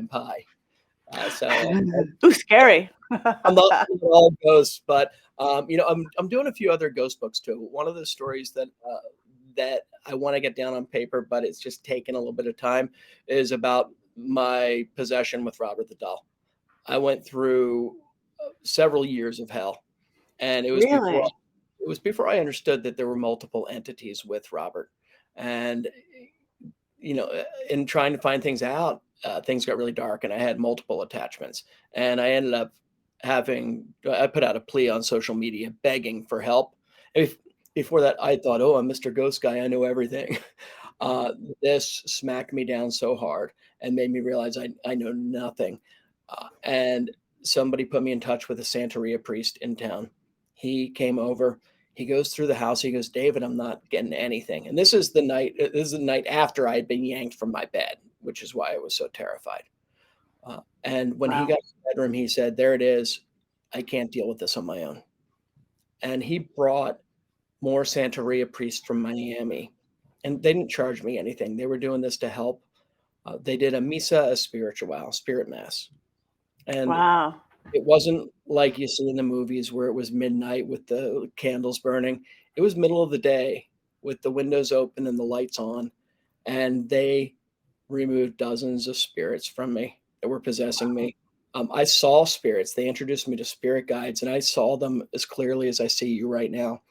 pie. So Ooh, scary. I'm not all ghosts, but I'm doing a few other ghost books too. One of the stories that I want to get down on paper, but it's just taken a little bit of time, is about my possession with Robert the Doll. I went through several years of hell, and Really? it was before I understood that there were multiple entities with Robert, and in trying to find things out, things got really dark, and I had multiple attachments, and I ended up I put out a plea on social media begging for help. If, Before that, I thought, oh, I'm Mr. Ghost Guy. I know everything. This smacked me down so hard and made me realize I know nothing. And somebody put me in touch with a Santeria priest in town. He came over. He goes through the house. He goes, David, I'm not getting anything. And this is the night. This is the night after I had been yanked from my bed, which is why I was so terrified. And when he got to the bedroom, he said, there it is. I can't deal with this on my own. And he brought more Santeria priests from Miami, and they didn't charge me anything. They were doing this to help. They did a misa espiritual, spirit mass. And it wasn't like you see in the movies where it was midnight with the candles burning. It was middle of the day with the windows open and the lights on. And they removed dozens of spirits from me that were possessing me. I saw spirits. They introduced me to spirit guides, and I saw them as clearly as I see you right now.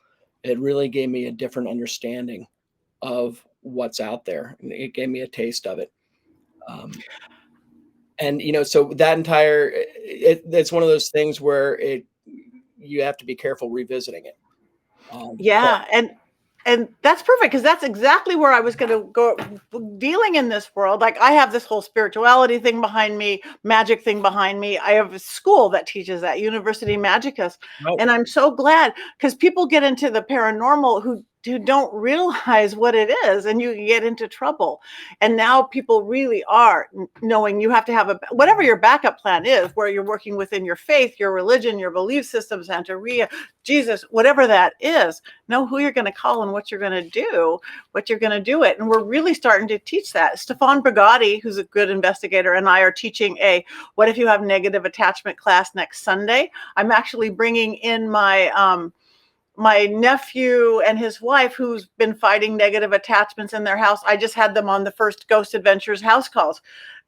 It really gave me a different understanding of what's out there. It gave me a taste of it. So that it's one of those things where you have to be careful revisiting it. And that's perfect, because that's exactly where I was going to go dealing in this world. Like, I have this whole spirituality thing behind me, magic thing behind me. I have a school that teaches that, University Magicus. Right. And I'm so glad, because people get into the paranormal who don't realize what it is, and you get into trouble. And now people really are knowing you have to have whatever your backup plan is, where you're working within your faith, your religion, your belief system, Santeria, Jesus, whatever that is, know who you're going to call and what you're going to do, it. And we're really starting to teach that. Stefan Brigatti, who's a good investigator, and I are teaching a What If You Have Negative Attachment class next Sunday. I'm actually bringing in my nephew and his wife, who's been fighting negative attachments in their house. I just had them on the first Ghost Adventures house calls,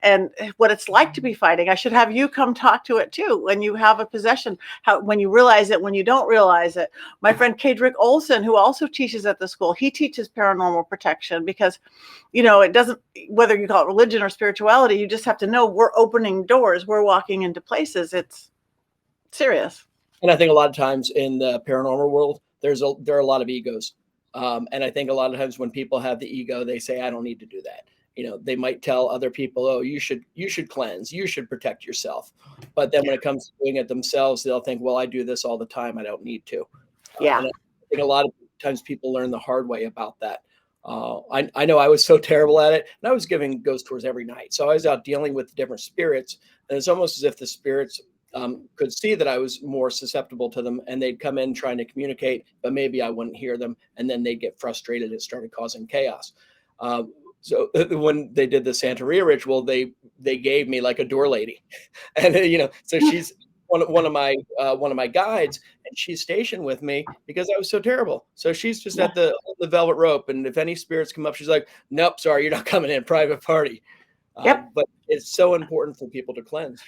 and what it's like to be fighting. I should have you come talk to it too. When you have a possession, when you realize it, when you don't realize it. My friend Kadrick Olson, who also teaches at the school, he teaches paranormal protection, because, it doesn't, whether you call it religion or spirituality, you just have to know we're opening doors, we're walking into places. It's serious. And I think a lot of times in the paranormal world, there are a lot of egos. And I think a lot of times when people have the ego, they say, I don't need to do that. They might tell other people, oh, you should cleanse, you should protect yourself. But then when it comes to doing it themselves, they'll think, well, I do this all the time, I don't need to. And I think a lot of times people learn the hard way about that. I know I was so terrible at it, and I was giving ghost tours every night. So I was out dealing with different spirits, and it's almost as if the spirits could see that I was more susceptible to them, and they'd come in trying to communicate, but maybe I wouldn't hear them, and then they'd get frustrated. It started causing chaos. So when they did the Santeria ritual, they gave me like a door lady, and so she's one of my guides, and she's stationed with me because I was so terrible. So she's just at the velvet rope, and if any spirits come up, she's like, nope, sorry, you're not coming in, private party. But it's so important for people to cleanse.